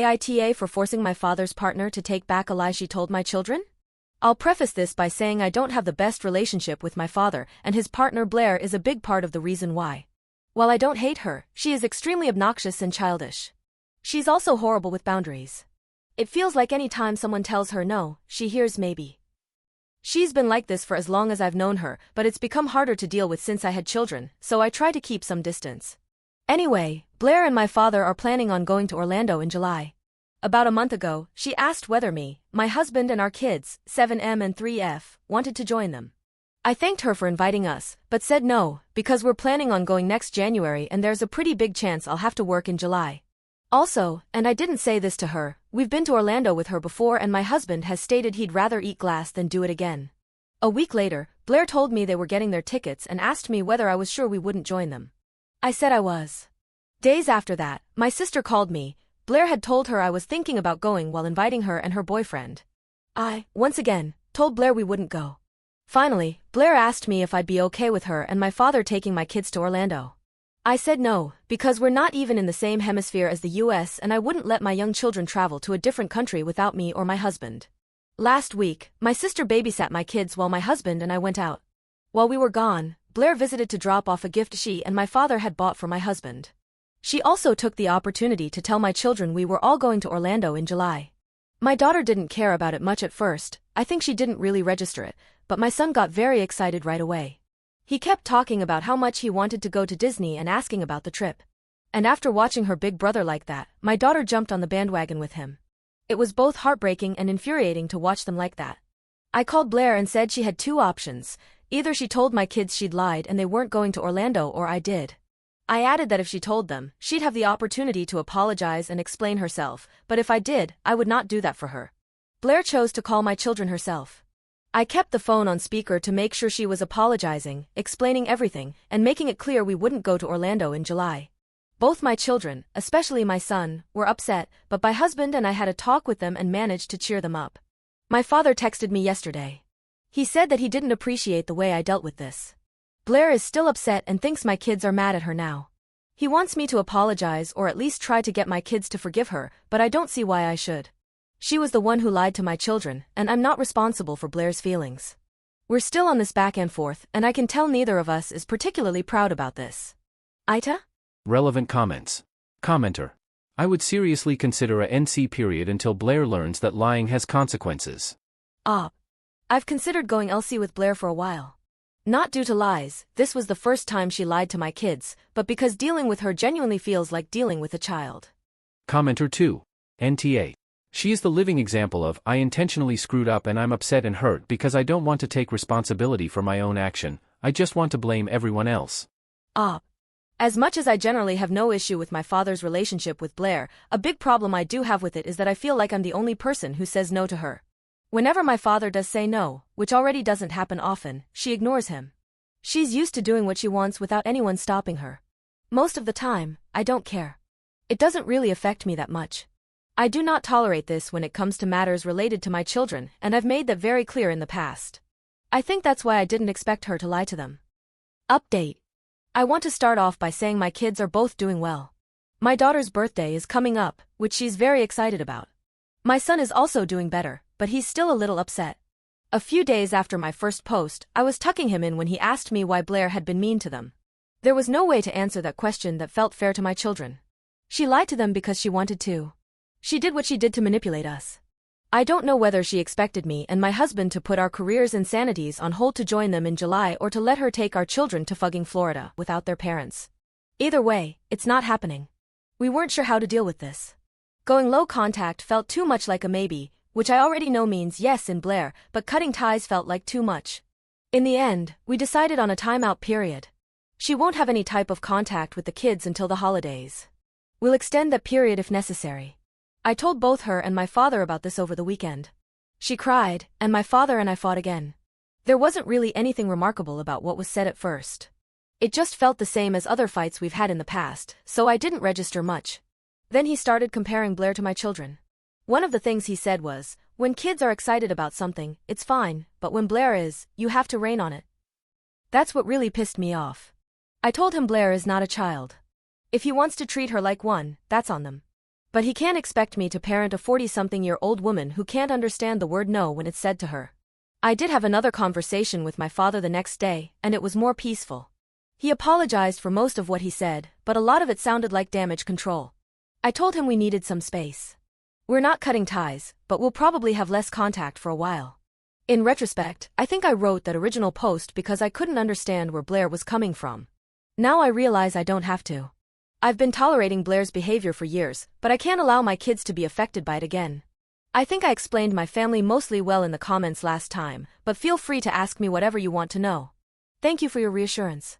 AITA for forcing my father's partner to take back a lie she told my children? I'll preface this by saying I don't have the best relationship with my father, and his partner Blair is a big part of the reason why. While I don't hate her, she is extremely obnoxious and childish. She's also horrible with boundaries. It feels like any time someone tells her no, she hears maybe. She's been like this for as long as I've known her, but it's become harder to deal with since I had children, so I try to keep some distance. Anyway, Blair and my father are planning on going to Orlando in July. About a month ago, she asked whether me, my husband and our kids, 7M and 3F, wanted to join them. I thanked her for inviting us, but said no, because we're planning on going next January and there's a pretty big chance I'll have to work in July. Also, and I didn't say this to her, we've been to Orlando with her before and my husband has stated he'd rather eat glass than do it again. A week later, Blair told me they were getting their tickets and asked me whether I was sure we wouldn't join them. I said I was. Days after that, my sister called me. Blair had told her I was thinking about going while inviting her and her boyfriend. I, once again, told Blair we wouldn't go. Finally, Blair asked me if I'd be okay with her and my father taking my kids to Orlando. I said no, because we're not even in the same hemisphere as the US and I wouldn't let my young children travel to a different country without me or my husband. Last week, my sister babysat my kids while my husband and I went out. While we were gone, Blair visited to drop off a gift she and my father had bought for my husband. She also took the opportunity to tell my children we were all going to Orlando in July. My daughter didn't care about it much at first, I think she didn't really register it, but my son got very excited right away. He kept talking about how much he wanted to go to Disney and asking about the trip. And after watching her big brother like that, my daughter jumped on the bandwagon with him. It was both heartbreaking and infuriating to watch them like that. I called Blair and said she had two options. Either she told my kids she'd lied and they weren't going to Orlando or I did. I added that if she told them, she'd have the opportunity to apologize and explain herself, but if I did, I would not do that for her. Blair chose to call my children herself. I kept the phone on speaker to make sure she was apologizing, explaining everything, and making it clear we wouldn't go to Orlando in July. Both my children, especially my son, were upset, but my husband and I had a talk with them and managed to cheer them up. My father texted me yesterday. He said that he didn't appreciate the way I dealt with this. Blair is still upset and thinks my kids are mad at her now. He wants me to apologize or at least try to get my kids to forgive her, but I don't see why I should. She was the one who lied to my children, and I'm not responsible for Blair's feelings. We're still on this back and forth, and I can tell neither of us is particularly proud about this. AITA? Relevant comments. Commenter. I would seriously consider a NC period until Blair learns that lying has consequences. I've considered going LC with Blair for a while. Not due to lies, this was the first time she lied to my kids, but because dealing with her genuinely feels like dealing with a child. Commenter 2. NTA. She is the living example of, I intentionally screwed up and I'm upset and hurt because I don't want to take responsibility for my own action, I just want to blame everyone else. As much as I generally have no issue with my father's relationship with Blair, a big problem I do have with it is that I feel like I'm the only person who says no to her. Whenever my father does say no, which already doesn't happen often, she ignores him. She's used to doing what she wants without anyone stopping her. Most of the time, I don't care. It doesn't really affect me that much. I do not tolerate this when it comes to matters related to my children, and I've made that very clear in the past. I think that's why I didn't expect her to lie to them. Update. I want to start off by saying my kids are both doing well. My daughter's birthday is coming up, which she's very excited about. My son is also doing better, but he's still a little upset. A few days after my first post, I was tucking him in when he asked me why Blair had been mean to them. There was no way to answer that question that felt fair to my children. She lied to them because she wanted to. She did what she did to manipulate us. I don't know whether she expected me and my husband to put our careers and sanities on hold to join them in July or to let her take our children to fucking Florida without their parents. Either way, it's not happening. We weren't sure how to deal with this. Going low contact felt too much like a maybe, which I already know means yes in Blair, but cutting ties felt like too much. In the end, we decided on a timeout period. She won't have any type of contact with the kids until the holidays. We'll extend that period if necessary. I told both her and my father about this over the weekend. She cried, and my father and I fought again. There wasn't really anything remarkable about what was said at first. It just felt the same as other fights we've had in the past, so I didn't register much. Then he started comparing Blair to my children. One of the things he said was, when kids are excited about something, it's fine, but when Blair is, you have to rein on it. That's what really pissed me off. I told him Blair is not a child. If he wants to treat her like one, that's on them. But he can't expect me to parent a 40-something-year-old woman who can't understand the word no when it's said to her. I did have another conversation with my father the next day, and it was more peaceful. He apologized for most of what he said, but a lot of it sounded like damage control. I told him we needed some space. We're not cutting ties, but we'll probably have less contact for a while. In retrospect, I think I wrote that original post because I couldn't understand where Blair was coming from. Now I realize I don't have to. I've been tolerating Blair's behavior for years, but I can't allow my kids to be affected by it again. I think I explained my family mostly well in the comments last time, but feel free to ask me whatever you want to know. Thank you for your reassurance.